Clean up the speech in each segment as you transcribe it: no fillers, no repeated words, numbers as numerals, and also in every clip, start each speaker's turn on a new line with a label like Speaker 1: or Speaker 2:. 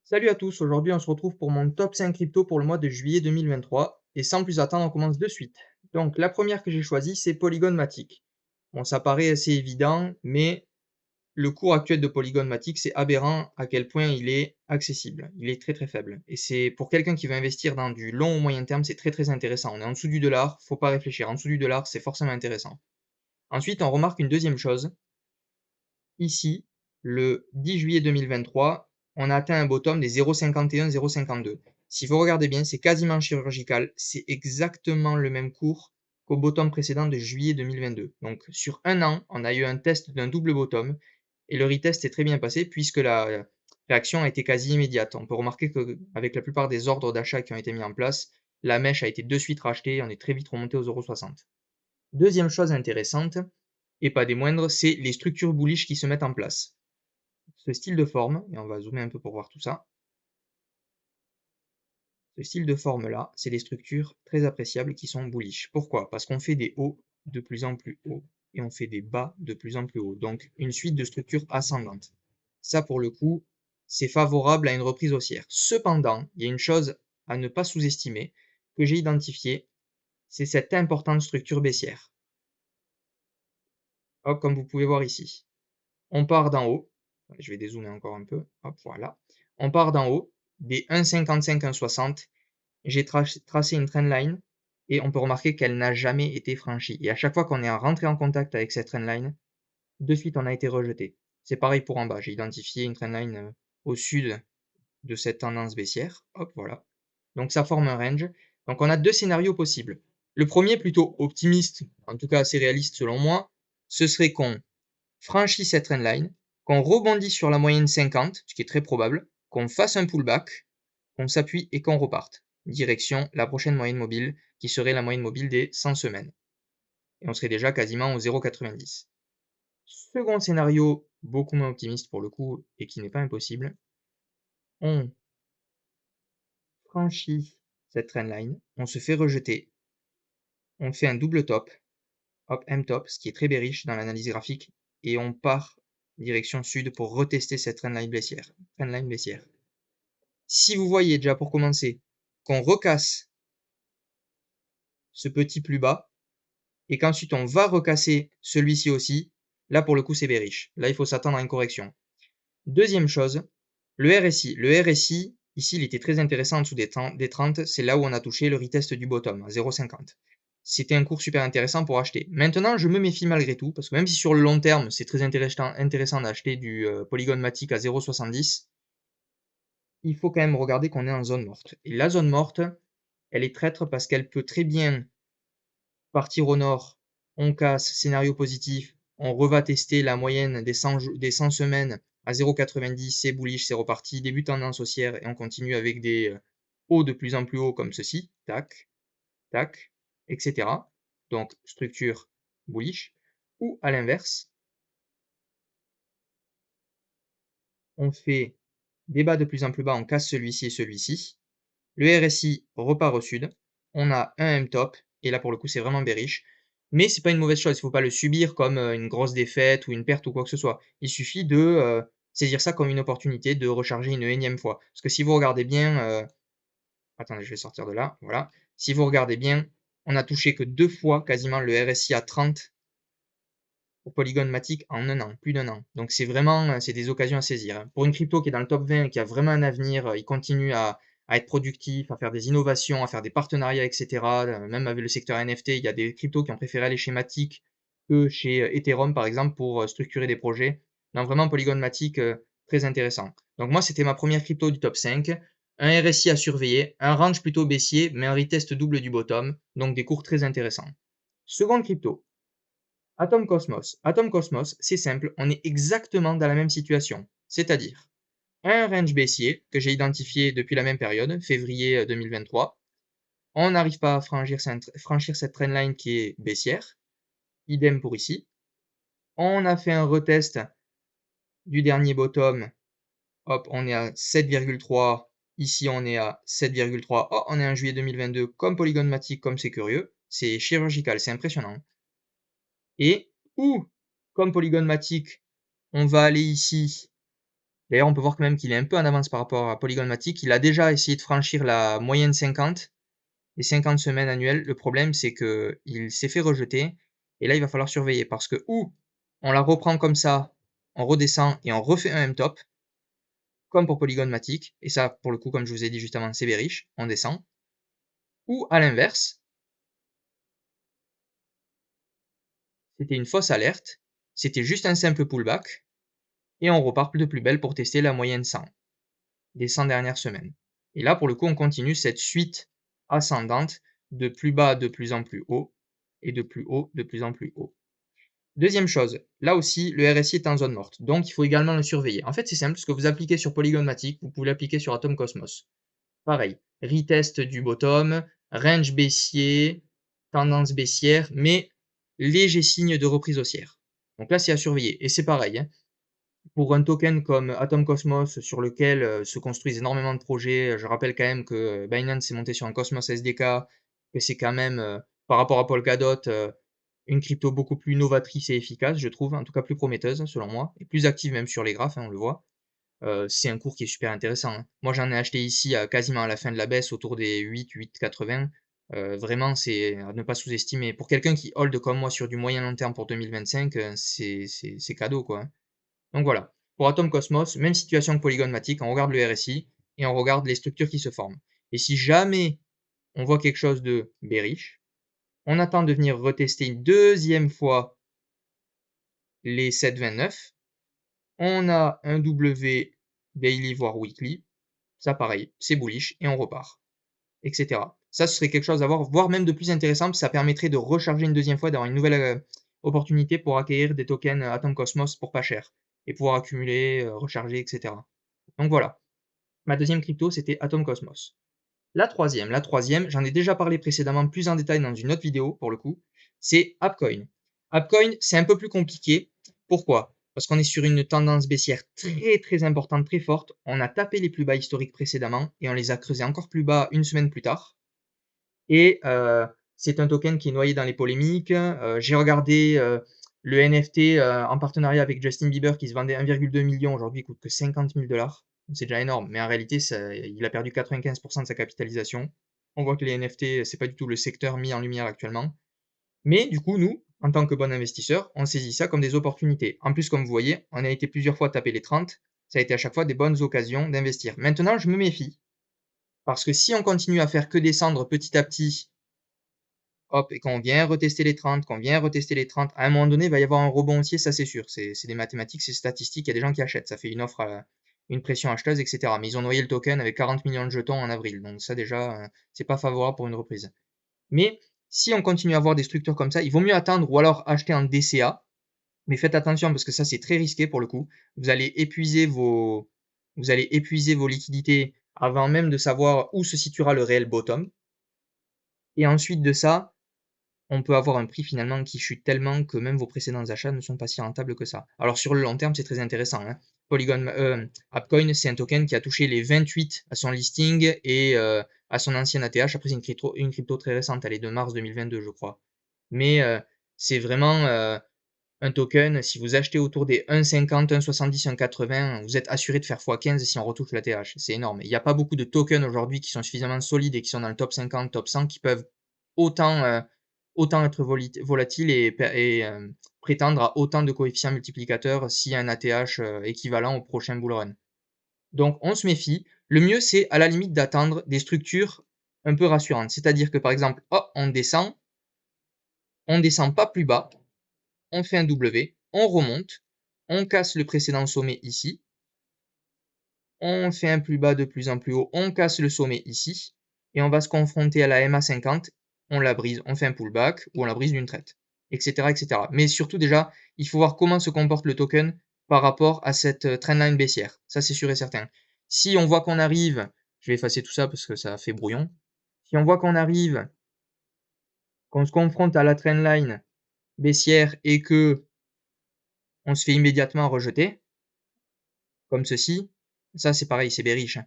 Speaker 1: Salut à tous, aujourd'hui on se retrouve pour mon top 5 crypto pour le mois de juillet 2023 et sans plus attendre on commence de suite. Donc la première que j'ai choisie c'est Polygon Matic. Bon ça paraît assez évident mais le cours actuel de Polygon Matic c'est aberrant à quel point il est accessible, il est très très faible. Et c'est pour quelqu'un qui veut investir dans du long ou moyen terme c'est très très intéressant. On est en dessous du dollar, faut pas réfléchir, en dessous du dollar c'est forcément intéressant. Ensuite on remarque une deuxième chose, ici, le 10 juillet 2023, on a atteint un bottom des 0,51, 0,52. Si vous regardez bien, c'est quasiment chirurgical. C'est exactement le même cours qu'au bottom précédent de juillet 2022. Donc, sur un an, on a eu un test d'un double bottom et le retest est très bien passé puisque la réaction a été quasi immédiate. On peut remarquer qu'avec la plupart des ordres d'achat qui ont été mis en place, la mèche a été de suite rachetée et on est très vite remonté aux 0,60. Deuxième chose intéressante, et pas des moindres, c'est les structures bullish qui se mettent en place. Ce style de forme, et on va zoomer un peu pour voir tout ça, ce style de forme-là, c'est des structures très appréciables qui sont bullish. Pourquoi? Parce qu'on fait des hauts de plus en plus hauts et on fait des bas de plus en plus hauts. Donc une suite de structures ascendantes. Ça, pour le coup, c'est favorable à une reprise haussière. Cependant, il y a une chose à ne pas sous-estimer que j'ai identifiée, c'est cette importante structure baissière. Hop, comme vous pouvez voir ici. On part d'en haut, je vais dézoomer encore un peu, hop, voilà. On part d'en haut, des 1,55, 1,60, j'ai tracé une trendline et on peut remarquer qu'elle n'a jamais été franchie. Et à chaque fois qu'on est rentré en contact avec cette trendline, de suite on a été rejeté. C'est pareil pour en bas, j'ai identifié une trendline au sud de cette tendance baissière, hop, voilà. Donc ça forme un range. Donc on a deux scénarios possibles. Le premier, plutôt optimiste, en tout cas assez réaliste selon moi, ce serait qu'on franchit cette trendline, qu'on rebondisse sur la moyenne 50, ce qui est très probable, qu'on fasse un pullback, qu'on s'appuie et qu'on reparte. Direction la prochaine moyenne mobile, qui serait la moyenne mobile des 100 semaines. Et on serait déjà quasiment au 0,90. Second scénario, beaucoup moins optimiste pour le coup, et qui n'est pas impossible, on franchit cette trendline, on se fait rejeter, on fait un double top, hop, M-top, ce qui est très bearish dans l'analyse graphique, et on part direction sud pour retester cette trendline baissière. Si vous voyez déjà pour commencer qu'on recasse ce petit plus bas et qu'ensuite on va recasser celui-ci aussi, là pour le coup c'est bearish. Là il faut s'attendre à une correction. Deuxième chose, le RSI. Le RSI, ici il était très intéressant en dessous des 30, c'est là où on a touché le retest du bottom à 0,50. C'était un cours super intéressant pour acheter. Maintenant je me méfie malgré tout, parce que même si sur le long terme c'est très intéressant d'acheter du Polygon Matic à 0,70, il faut quand même regarder qu'on est en zone morte. Et la zone morte, elle est traître parce qu'elle peut très bien partir au nord, on casse, scénario positif, on reva tester la moyenne des 100 semaines à 0,90, c'est bullish, c'est reparti, début tendance haussière et on continue avec des hauts de plus en plus hauts comme ceci, tac, tac, etc. Donc structure bullish. Ou à l'inverse, on fait des bas de plus en plus bas, on casse celui-ci et celui-ci. Le RSI repart au sud, on a un M-top, et là pour le coup c'est vraiment bearish, mais c'est pas une mauvaise chose, il faut pas le subir comme une grosse défaite ou une perte ou quoi que ce soit. Il suffit de saisir ça comme une opportunité de recharger une énième fois. Parce que si vous regardez bien, attendez je vais sortir de là, voilà. Si vous regardez bien, on a touché que 2 fois quasiment le RSI à 30 pour Polygon Matic en un an, plus d'un an. Donc c'est vraiment, c'est des occasions à saisir, hein. Pour une crypto qui est dans le top 20, qui a vraiment un avenir, il continue à être productif, à faire des innovations, à faire des partenariats, etc. Même avec le secteur NFT, il y a des cryptos qui ont préféré aller chez Matic que chez Ethereum, par exemple, pour structurer des projets. Donc vraiment, Polygon Matic, très intéressant. Donc moi, c'était ma première crypto du top 5. Un RSI à surveiller, un range plutôt baissier, mais un retest double du bottom, donc des cours très intéressants. Seconde crypto, Atom Cosmos. Atom Cosmos, c'est simple, on est exactement dans la même situation. C'est-à-dire un range baissier que j'ai identifié depuis la même période, février 2023. On n'arrive pas à franchir cette trendline qui est baissière. Idem pour ici. On a fait un retest du dernier bottom. Hop, on est à 7,3. Ici, on est à 7,3. Oh, on est en juillet 2022 comme Polygon Matic, comme c'est curieux. C'est chirurgical, c'est impressionnant. Et comme Polygon Matic, on va aller ici D'ailleurs, on peut voir quand même qu'il est un peu en avance par rapport à Polygon Matic. Il a déjà essayé de franchir la moyenne 50, les 50 semaines annuelles. Le problème, c'est qu'il s'est fait rejeter. Et là, il va falloir surveiller parce que ou on la reprend comme ça, on redescend et on refait un M-top, comme pour Polygon Matic. Et ça, pour le coup, comme je vous ai dit juste avant, c'est bearish, on descend. Ou à l'inverse, c'était une fausse alerte, c'était juste un simple pullback, et on repart de plus belle pour tester la moyenne 100 des 100 dernières semaines. Et là, pour le coup, on continue cette suite ascendante de plus bas de plus en plus haut et de plus haut de plus en plus haut. Deuxième chose, là aussi, le RSI est en zone morte, donc il faut également le surveiller. En fait, c'est simple, ce que vous appliquez sur Polygon Matic, vous pouvez l'appliquer sur Atom Cosmos. Pareil, retest du bottom, range baissier, tendance baissière, mais léger signe de reprise haussière. Donc là, c'est à surveiller. Et c'est pareil, hein, pour un token comme Atom Cosmos sur lequel se construisent énormément de projets, je rappelle quand même que Binance est monté sur un Cosmos SDK, que c'est quand même, par rapport à Polkadot, une crypto beaucoup plus novatrice et efficace, je trouve, en tout cas plus prometteuse selon moi, et plus active même sur les graphes, hein, on le voit. C'est un cours qui est super intéressant, hein. Moi, j'en ai acheté ici à quasiment à la fin de la baisse, autour des 8,80. Vraiment, c'est à ne pas sous-estimer. Pour quelqu'un qui hold comme moi sur du moyen long terme pour 2025, c'est cadeau, quoi, hein. Donc voilà. Pour Atom Cosmos, même situation que Polygon Matic, on regarde le RSI et on regarde les structures qui se forment. Et si jamais on voit quelque chose de bearish, on attend de venir retester une deuxième fois les 7,29. On a un W daily voire weekly. Ça pareil, c'est bullish et on repart, etc. Ça, ce serait quelque chose à voir, voire même de plus intéressant, ça permettrait de recharger une deuxième fois, d'avoir une nouvelle opportunité pour acquérir des tokens Atom Cosmos pour pas cher et pouvoir accumuler, recharger, etc. Donc voilà, ma deuxième crypto, c'était Atom Cosmos. La troisième, j'en ai déjà parlé précédemment plus en détail dans une autre vidéo pour le coup, c'est Appcoin. Appcoin, c'est un peu plus compliqué. Pourquoi? Parce qu'on est sur une tendance baissière très très importante, très forte. On a tapé les plus bas historiques précédemment et on les a creusés encore plus bas une semaine plus tard. Et c'est un token qui est noyé dans les polémiques. J'ai regardé le NFT en partenariat avec Justin Bieber qui se vendait 1,2 million. Aujourd'hui, il coûte que 50 000 $. C'est déjà énorme. Mais en réalité, il a perdu 95% de sa capitalisation. On voit que les NFT, c'est pas du tout le secteur mis en lumière actuellement. Mais du coup, nous, en tant que bon investisseur, on saisit ça comme des opportunités. En plus, comme vous voyez, on a été plusieurs fois taper les 30. Ça a été à chaque fois des bonnes occasions d'investir. Maintenant, je me méfie. Parce que si on continue à faire que descendre petit à petit, hop, et qu'on vient retester les 30, qu'on vient retester les 30, à un moment donné, il va y avoir un rebond haussier, ça c'est sûr. C'est des mathématiques, c'est statistique, il y a des gens qui achètent. Ça fait une offre, une pression acheteuse, etc. Mais ils ont noyé le token avec 40 millions de jetons en avril. Donc ça déjà, c'est pas favorable pour une reprise. Mais si on continue à avoir des structures comme ça, il vaut mieux attendre ou alors acheter en DCA. Mais faites attention parce que ça c'est très risqué pour le coup. Vous allez épuiser vos liquidités avant même de savoir où se situera le réel bottom. Et ensuite de ça, on peut avoir un prix finalement qui chute tellement que même vos précédents achats ne sont pas si rentables que ça. Alors sur le long terme, c'est très intéressant, hein. Appcoin, c'est un token qui a touché les 28 à son listing et à son ancien ATH. Après, c'est une crypto très récente, elle est de mars 2022, je crois. Mais c'est vraiment un token, si vous achetez autour des 1,50, 1,70, 1,80, vous êtes assuré de faire x15 si on retouche l'ATH. C'est énorme. Il n'y a pas beaucoup de tokens aujourd'hui qui sont suffisamment solides et qui sont dans le top 50, top 100 qui peuvent autant, autant être volatiles et prétendre à autant de coefficients multiplicateurs s'il y a un ATH équivalent au prochain bull run. Donc on se méfie. Le mieux, c'est à la limite d'attendre des structures un peu rassurantes. C'est-à-dire que par exemple, oh, on descend pas plus bas, on fait un W, on remonte, on casse le précédent sommet ici, on fait un plus bas de plus en plus haut, on casse le sommet ici, et on va se confronter à la MA50, on la brise, on fait un pullback, ou on la brise d'une traite, etc., etc. Mais surtout déjà, il faut voir comment se comporte le token par rapport à cette trendline baissière. Ça, c'est sûr et certain. Si on voit qu'on arrive, je vais effacer tout ça parce que ça fait brouillon. Si on voit qu'on arrive, qu'on se confronte à la trendline baissière et que on se fait immédiatement rejeter, comme ceci, ça c'est pareil, c'est bearish, hein.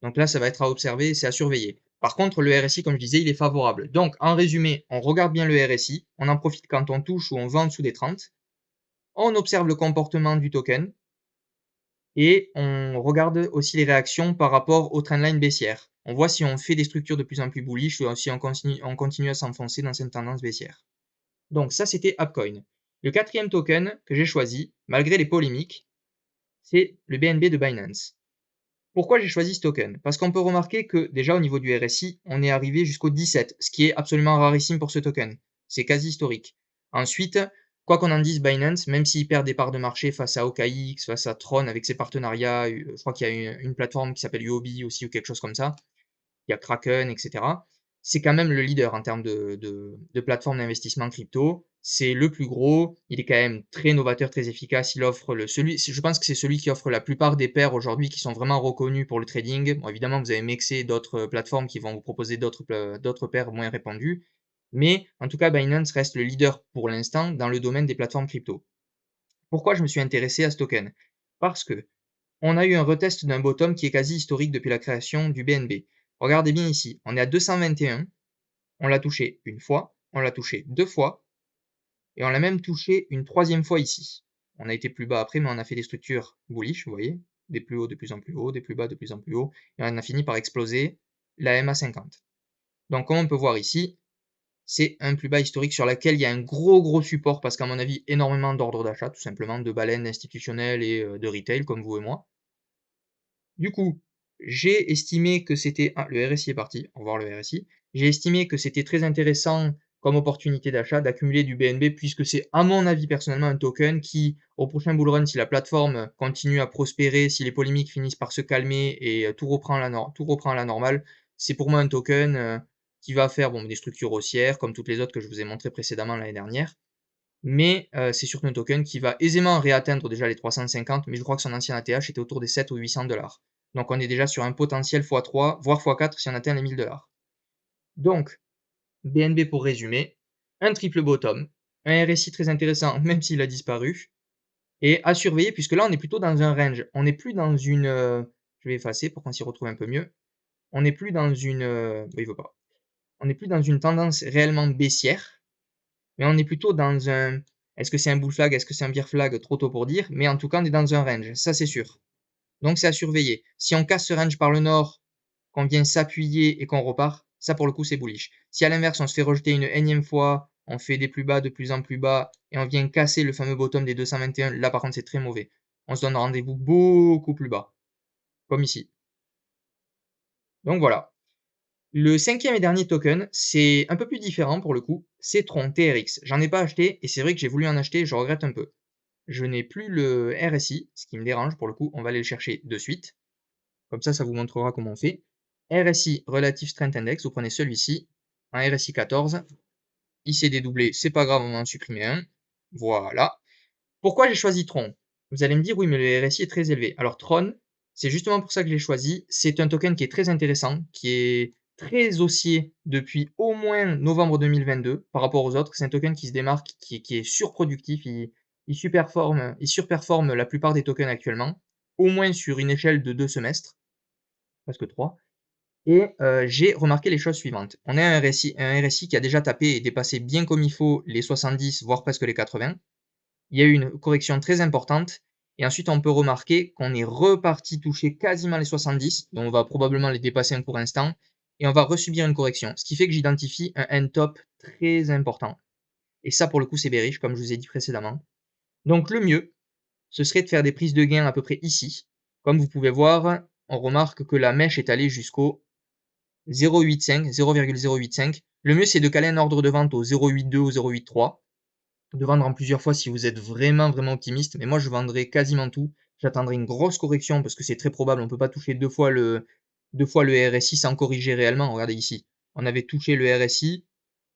Speaker 1: Donc là, ça va être à observer, c'est à surveiller. Par contre, le RSI, comme je disais, il est favorable. Donc, en résumé, on regarde bien le RSI, on en profite quand on touche ou on va en dessous des 30, on observe le comportement du token, et on regarde aussi les réactions par rapport au trendline baissière. On voit si on fait des structures de plus en plus bullish ou si on continue à s'enfoncer dans cette tendance baissière. Donc ça, c'était Upcoin. Le quatrième token que j'ai choisi, malgré les polémiques, c'est le BNB de Binance. Pourquoi j'ai choisi ce token? Parce qu'on peut remarquer que déjà au niveau du RSI, on est arrivé jusqu'au 17, ce qui est absolument rarissime pour ce token. C'est quasi historique. Ensuite, quoi qu'on en dise, Binance, même s'il perd des parts de marché face à OKX, face à Tron avec ses partenariats, je crois qu'il y a une plateforme qui s'appelle Huobi aussi ou quelque chose comme ça, il y a Kraken, etc. C'est quand même le leader en termes de plateforme d'investissement crypto. C'est le plus gros. Il est quand même très novateur, très efficace. Il offre je pense que c'est celui qui offre la plupart des paires aujourd'hui qui sont vraiment reconnus pour le trading. Bon, évidemment, vous avez Mexer, d'autres plateformes qui vont vous proposer d'autres paires moins répandues. Mais en tout cas, Binance reste le leader pour l'instant dans le domaine des plateformes crypto. Pourquoi je me suis intéressé à ce token? Parce que on a eu un retest d'un bottom qui est quasi historique depuis la création du BNB. Regardez bien ici, on est à 221, on l'a touché une fois, on l'a touché deux fois, et on l'a même touché une troisième fois ici. On a été plus bas après, mais on a fait des structures bullish, vous voyez, des plus hauts de plus en plus hauts, des plus bas de plus en plus hauts, et on a fini par exploser la MA50. Donc comme on peut voir ici, c'est un plus bas historique sur lequel il y a un gros support, parce qu'à mon avis, énormément d'ordres d'achat, tout simplement, de baleines institutionnelles et de retail, comme vous et moi. Du coup, j'ai estimé que c'était le RSI est parti, au revoir le RSI. J'ai estimé que c'était très intéressant comme opportunité d'achat d'accumuler du BNB puisque c'est, à mon avis personnellement, un token qui, au prochain bull run, si la plateforme continue à prospérer, si les polémiques finissent par se calmer et tout reprend à la normale, c'est pour moi un token qui va faire bon, des structures haussières comme toutes les autres que je vous ai montrées précédemment l'année dernière. Mais c'est surtout un token qui va aisément réatteindre déjà les 350, mais je crois que son ancien ATH était autour des 7 ou 800 $. Donc on est déjà sur un potentiel x3, voire x4 si on atteint les 1000 $. Donc, BNB pour résumer, un triple bottom, un RSI très intéressant même s'il a disparu, et à surveiller puisque là on est plutôt dans un range. On n'est plus dans une... je vais effacer pour qu'on s'y retrouve un peu mieux. On n'est plus dans une... il veut pas. On n'est plus dans une tendance réellement baissière, mais on est plutôt dans un... Est-ce que c'est un bull flag? Est-ce que c'est un bear flag? Trop tôt pour dire, mais en tout cas on est dans un range, ça c'est sûr. Donc c'est à surveiller. Si on casse ce range par le nord, qu'on vient s'appuyer et qu'on repart, ça pour le coup c'est bullish. Si à l'inverse on se fait rejeter une énième fois, on fait des plus bas de plus en plus bas et on vient casser le fameux bottom des 221, là par contre c'est très mauvais. On se donne rendez-vous beaucoup plus bas, comme ici. Donc voilà. Le cinquième et dernier token, c'est un peu plus différent pour le coup, c'est Tron TRX. J'en ai pas acheté et c'est vrai que j'ai voulu en acheter, je regrette un peu. Je n'ai plus le RSI, ce qui me dérange pour le coup, on va aller le chercher de suite. Comme ça vous montrera comment on fait. RSI Relative Strength Index, vous prenez celui-ci, un RSI 14. Il s'est dédoublé, c'est pas grave, on va en supprimer un. Voilà. Pourquoi j'ai choisi Tron? Vous allez me dire, oui, mais le RSI est très élevé. Alors Tron, c'est justement pour ça que je l'ai choisi. C'est un token qui est très intéressant, qui est très haussier depuis au moins novembre 2022 par rapport aux autres. C'est un token qui se démarque, qui est surproductif. Il surperforme la plupart des tokens actuellement, au moins sur une échelle de 2 semestres, presque 3. Et j'ai remarqué les choses suivantes. On a un RSI qui a déjà tapé et dépassé bien comme il faut les 70, voire presque les 80. Il y a eu une correction très importante. Et ensuite, on peut remarquer qu'on est reparti toucher quasiment les 70. Donc, on va probablement les dépasser un court instant. Et on va resubir une correction. Ce qui fait que j'identifie un end top très important. Et ça, pour le coup, c'est bearish, comme je vous ai dit précédemment. Donc, le mieux, ce serait de faire des prises de gain à peu près ici. Comme vous pouvez voir, on remarque que la mèche est allée jusqu'au 0,085. Le mieux, c'est de caler un ordre de vente au 0,82 ou 0,83. De vendre en plusieurs fois si vous êtes vraiment optimiste. Mais moi, je vendrai quasiment tout. J'attendrai une grosse correction parce que c'est très probable. On ne peut pas toucher deux fois le RSI sans corriger réellement. Regardez ici. On avait touché le RSI.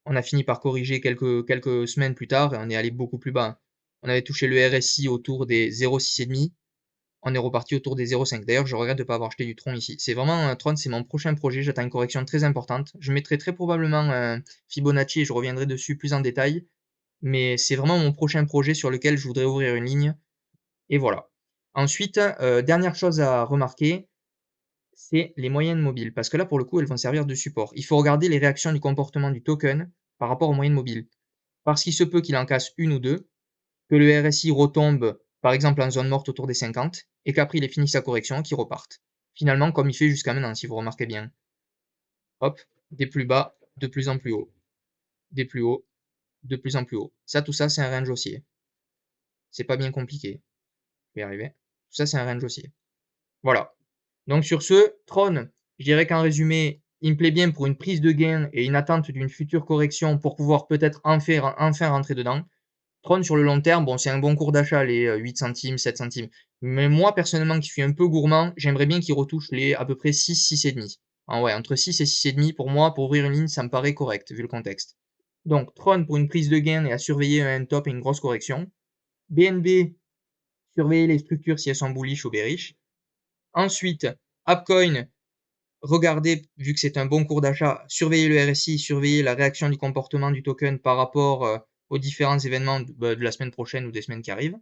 Speaker 1: On a fini par corriger quelques semaines plus tard et on est allé beaucoup plus bas. On avait touché le RSI autour des 0,6,5. On est reparti autour des 0,5. D'ailleurs, je regrette de ne pas avoir acheté du Tron ici. C'est vraiment un Tron, c'est mon prochain projet. J'attends une correction très importante. Je mettrai très probablement un Fibonacci et je reviendrai dessus plus en détail. Mais c'est vraiment mon prochain projet sur lequel je voudrais ouvrir une ligne. Et voilà. Ensuite, dernière chose à remarquer, c'est les moyennes mobiles. Parce que là, pour le coup, elles vont servir de support. Il faut regarder les réactions du comportement du token par rapport aux moyennes mobiles. Parce qu'il se peut qu'il en casse une ou deux, que le RSI retombe par exemple en zone morte autour des 50, et qu'après il ait fini sa correction, qu'il reparte. Finalement, comme il fait jusqu'à maintenant, si vous remarquez bien. Hop, des plus bas, de plus en plus haut. Des plus hauts, de plus en plus haut. Ça, tout ça, c'est un range haussier. C'est pas bien compliqué. Je vais y arriver. Tout ça, c'est un range haussier. Voilà. Donc sur ce, Tron, je dirais qu'en résumé, il me plaît bien pour une prise de gain et une attente d'une future correction pour pouvoir peut-être enfin rentrer dedans. Tron sur le long terme, bon, c'est un bon cours d'achat, les 8 centimes, 7 centimes. Mais moi, personnellement, qui suis un peu gourmand, j'aimerais bien qu'il retouche les à peu près 6, 6,5. Ah ouais, entre 6 et 6,5, pour moi, pour ouvrir une ligne, ça me paraît correct, vu le contexte. Donc, Tron pour une prise de gain et à surveiller un top et une grosse correction. BNB, surveiller les structures si elles sont bullish ou bearish. Ensuite, Upcoin, regardez, vu que c'est un bon cours d'achat, surveillez le RSI, surveillez la réaction du comportement du token par rapport aux différents événements de la semaine prochaine ou des semaines qui arrivent.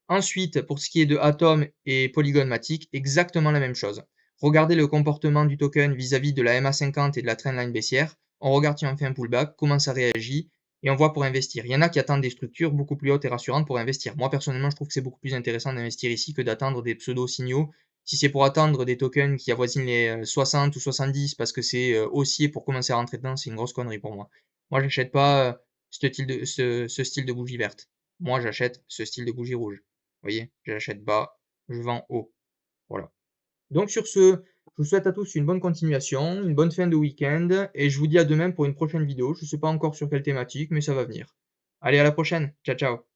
Speaker 1: Ensuite, pour ce qui est de Atom et Polygon Matic, exactement la même chose. Regardez le comportement du token vis-à-vis de la MA50 et de la trendline baissière. On regarde si on fait un pullback, comment ça réagit, et on voit pour investir. Il y en a qui attendent des structures beaucoup plus hautes et rassurantes pour investir. Moi, personnellement, je trouve que c'est beaucoup plus intéressant d'investir ici que d'attendre des pseudo-signaux. Si c'est pour attendre des tokens qui avoisinent les 60 ou 70 parce que c'est haussier pour commencer à rentrer dedans, c'est une grosse connerie pour moi. Moi, j'achète pas ce style de bougie verte. Moi, j'achète ce style de bougie rouge. Vous voyez, j'achète bas, je vends haut. Voilà. Donc sur ce, je vous souhaite à tous une bonne continuation, une bonne fin de week-end, et je vous dis à demain pour une prochaine vidéo. Je ne sais pas encore sur quelle thématique, mais ça va venir. Allez, à la prochaine. Ciao, ciao.